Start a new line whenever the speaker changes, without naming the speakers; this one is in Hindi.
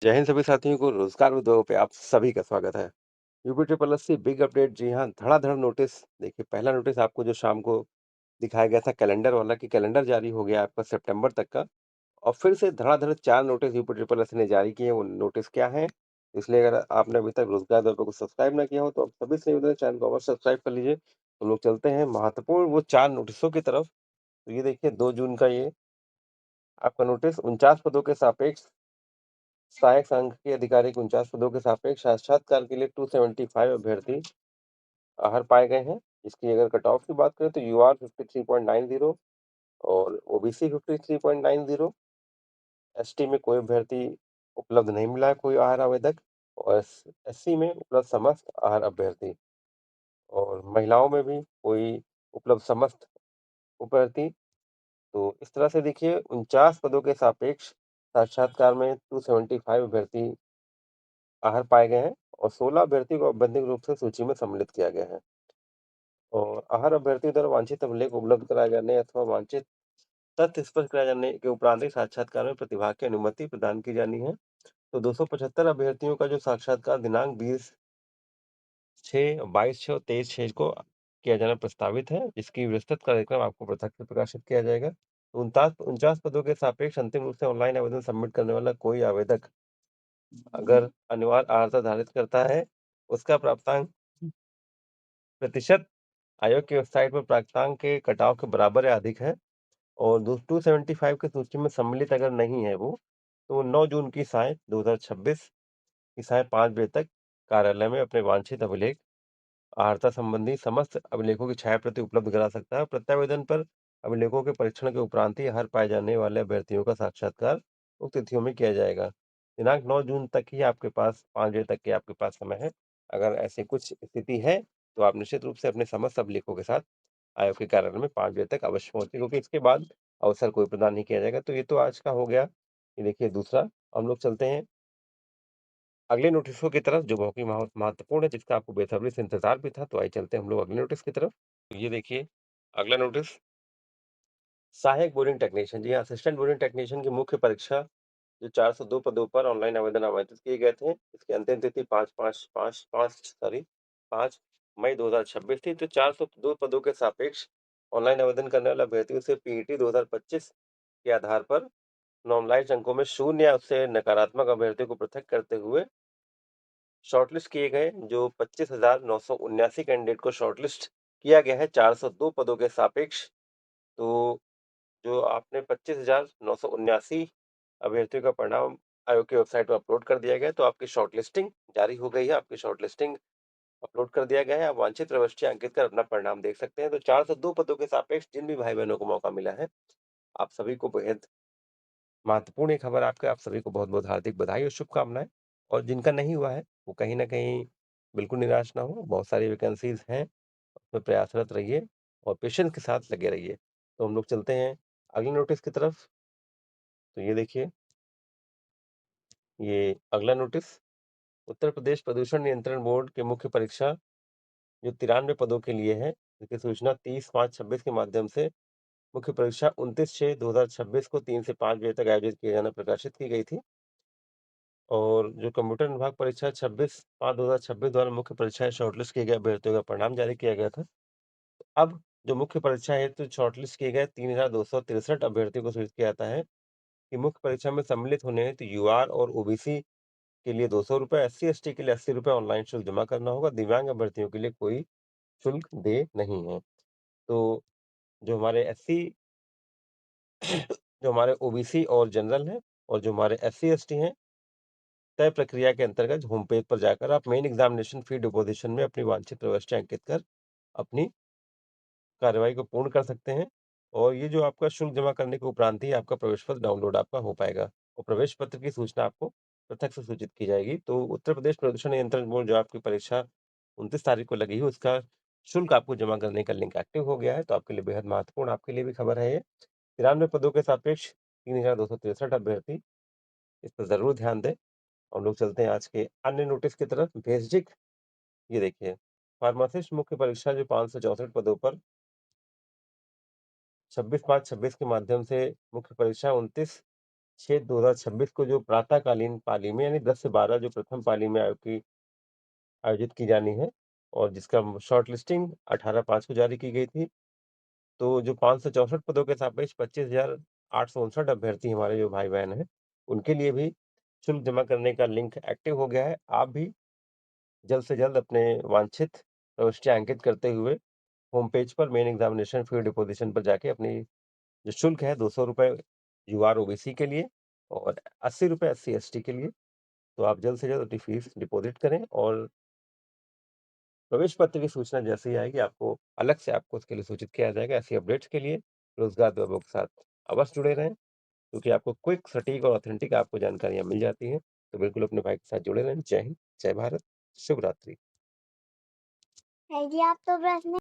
जय हिंद सभी साथियों को रोजगार उद्योगों पे आप सभी का स्वागत है। UP triple S C big update. जी हाँ, धड़ाधड़ नोटिस। देखिए, पहला नोटिस आपको जो शाम को दिखाया गया था कैलेंडर वाला कि कैलेंडर जारी हो गया आपका सितंबर तक का। और फिर से धड़ाधड़ 4 नोटिस यूपी ट्रिपल एस ने जारी किए। वो नोटिस क्या हैं? इसलिए अगर आपने अभी तक रोजगार उद्योगों को सब्सक्राइब ना किया हो तो आप सभी से निवेदन है, चैनल को अवश्य सब्सक्राइब कर लीजिए। तो लोग चलते हैं महत्वपूर्ण वो 4 नोटिसों की तरफ। तो ये देखिए 2 जून का ये आपका नोटिस 49 पदों के सापेक्ष सहायक सांख्यिकी अधिकारी के 49 पदों के सापेक्ष साक्षात्कार के लिए 275 अभ्यर्थी आहर पाए गए हैं। इसकी अगर कट ऑफ की बात करें तो यूआर 53.90 और ओबीसी 53.90। एसटी में कोई अभ्यर्थी उपलब्ध नहीं मिला है, कोई आहर आवेदक। और एससी में उपलब्ध समस्त आहर अभ्यर्थी। और महिलाओं में भी कोई उपलब्ध समस्त अभ्यर्थी। तो इस तरह से देखिए 49 पदों के सापेक्ष साक्षात्कार में 275 अभ्यर्थी आहर पाए गए हैं और 16 अभ्यर्थियों को औपबंधिक रूप से सूची में सम्मिलित किया गया है। और आहर अभ्यर्थियों द्वारा वांछित अभिलेख उपलब्ध कराए जाने अथवा वांछित तथ्य स्पष्ट कराए जाने के उपरांत ही साक्षात्कार में प्रतिभाग की अनुमति प्रदान की जानी है। तो 275 अभ्यर्थियों का जो साक्षात्कार दिनांक 20/6, 22/6 और 23/6 को किया जाना प्रस्तावित है, जिसकी विस्तृत कार्यक्रम आपको पृथक से प्रकाशित किया जाएगा। तो 49 पदों के सापेक्ष अंतिम रूप से ऑनलाइन आवेदन सबमिट करने वाला कोई आवेदक अगर अनिवार्य अर्हता धारित करता है, उसका प्राप्तांक प्रतिशत आयोग की वेबसाइट पर प्राप्तांक के कटाव के बराबर या अधिक है। और 275 की सूची में सम्मिलित अगर नहीं है वो, तो 9 जून की सायं 2026 की सायं 5 बजे तक कार्यालय में अपने वांछित अभिलेख अर्हता संबंधी समस्त अभिलेखों की छायाप्रति उपलब्ध करा सकता है। प्रत्यावेदन पर अभिलेखों के परीक्षण के उपरांत ही हर पाए जाने वाले अभ्यर्थियों का साक्षात्कार उक्त तिथियों में किया जाएगा। दिनांक 9 जून तक ही आपके पास 5 बजे तक के आपके पास समय है। अगर ऐसी कुछ स्थिति है, तो आप निश्चित रूप से अपने समस्त अभिलेखों के साथ आयोग के कार्यालय में 5 बजे तक अवश्य पहुँचे, क्योंकि इसके बाद अवसर कोई प्रदान नहीं किया जाएगा। तो ये तो आज का हो गया। ये देखिए दूसरा, हम लोग चलते हैं अगले नोटिसों की तरफ जो बहुत ही महत्वपूर्ण है, जिसका आपको बेसब्री से इंतज़ार भी था। तो आइए चलते हैं हम लोग अगले नोटिस की तरफ। तो ये देखिए अगला नोटिस सहायक बोरिंग टेक्नीशियन। जी हाँ, असिस्टेंट बोरिंग टेक्नीशियन की मुख्य परीक्षा जो 402 पदों पर ऑनलाइन आवेदन आमंत्रित किए गए थे, इसकी अंतिम तिथि 5 मई 2026 थी। तो 402 पदों के सापेक्ष ऑनलाइन आवेदन करने वाले अभ्यर्थियों से पीईटी 2025 के आधार पर नॉर्मलाइज्ड अंकों में 0 या उससे नकारात्मक अभ्यर्थियों को पृथक करते हुए शॉर्टलिस्ट किए गए। जो 25,979 कैंडिडेट को शॉर्टलिस्ट किया गया है 402 पदों के सापेक्ष। तो जो आपने 25,979 अभ्यर्थियों का परिणाम आयोग की वेबसाइट पर अपलोड कर दिया गया है, तो आपकी शॉर्टलिस्टिंग जारी हो गई है। आपकी शॉर्टलिस्टिंग अपलोड कर दिया गया है। आप वांछित प्रविष्टि अंकित कर अपना परिणाम देख सकते हैं। तो 402 पदों के सापेक्ष जिन भी भाई-बहनों को मौका मिला है, आप सभी को बेहद महत्वपूर्ण ये खबर आपके आप सभी को बहुत-बहुत हार्दिक बधाई और शुभकामनाएँ। और जिनका नहीं हुआ है, वो कहीं न कहीं बिल्कुल निराश ना हो। बहुत सारी वैकेंसीज़ हैं, उसमें प्रयासरत रहिए और पेशेंस के साथ लगे रहिए। तो हम लोग चलते हैं अगले नोटिस की तरफ। तो ये देखिए, ये अगला नोटिस उत्तर प्रदेश प्रदूषण नियंत्रण बोर्ड के मुख्य परीक्षा जो 93 पदों के लिए है, इसकी सूचना 30/5/26 के माध्यम से मुख्य परीक्षा 29/6/2026 को 3 से 5 बजे तक आयोजित किए जाना प्रकाशित की गई थी। और जो कंप्यूटर विभाग परीक्षा 26/5/2026 द्वारा मुख्य परीक्षाएँ शॉर्टलिस्ट किए गए अभ्यर्थियों का परिणाम जारी किया गया था। अब जो मुख्य परीक्षा हेतु शॉर्टलिस्ट किए गए 3,263 अभ्यर्थियों को सूचित किया जाता है कि मुख्य परीक्षा में सम्मिलित होने हेतु यूआर और ओबीसी के लिए ₹200, एससी-एसटी के लिए ₹80 ऑनलाइन शुल्क जमा करना होगा। दिव्यांग अभ्यर्थियों के लिए कोई शुल्क देय नहीं है। तो जो हमारे एससी जो हमारे ओबीसी और जनरल हैं और जो हमारे एससी-एसटी हैं, तय प्रक्रिया के अंतर्गत होम पेज पर जाकर आप मेन एग्जामिनेशन फी डिपोज़िशन में अपनी वांछित प्रविष्टि अंकित कर अपनी कार्रवाई को पूर्ण कर सकते हैं। और ये जो आपका शुल्क जमा करने के उपरांत ही आपका प्रवेश पत्र डाउनलोड आपका हो पाएगा और प्रवेश पत्र की सूचना आपको पृथक से सूचित की जाएगी। तो उत्तर प्रदेश प्रदूषण नियंत्रण बोर्ड जो आपकी परीक्षा 29 तारीख को लगी है, उसका शुल्क आपको जमा करने का लिंक एक्टिव हो गया है। तो आपके लिए बेहद महत्वपूर्ण आपके लिए भी खबर है ये। 93 पदों के सापेक्ष 3,263 अभ्यर्थी, इस पर ज़रूर ध्यान दें। हम लोग चलते हैं आज के अन्य नोटिस की तरफ। बेसिक ये देखिए, फार्मासिस्ट मुख्य परीक्षा जो 564 पदों पर 26/5/26 के माध्यम से मुख्य परीक्षा 6/2026 को जो प्रातःकालीन पाली में यानी 10 से 12 जो प्रथम पाली में आयोजित की जानी है और जिसका शॉर्ट लिस्टिंग 18/5 को जारी की गई थी। तो जो 564 पदों के सापेक्ष 25,859 अभ्यर्थी हमारे जो भाई-बहन हैं, उनके लिए भी शुल्क जमा करने का लिंक एक्टिव हो गया है। आप भी जल्द से जल्द अपने वांछित प्रविष्टियाँ अंकित करते हुए होम पेज पर मेन एग्ज़ामिनेशन फी डिपोज़िशन पर जाके अपनी जो शुल्क है ₹200 यूआर ओबीसी के लिए और ₹80 एससी एसटी के लिए। तो आप जल्द से जल्द अपनी फीस डिपॉज़िट करें और प्रवेश पत्र की सूचना जैसे ही आएगी आपको उसके लिए सूचित किया जाएगा। ऐसी अपडेट्स के लिए रोज़गार द्रव्यों के साथ अवश्य जुड़े रहें, क्योंकि आपको क्विक, सटीक और ऑथेंटिक आपको जानकारियाँ मिल जाती हैं। तो बिल्कुल अपने भाई के साथ जुड़े रहें। जय हिंद, जय भारत, शुभ रात्रि।
है जी, आप तो प्रश्न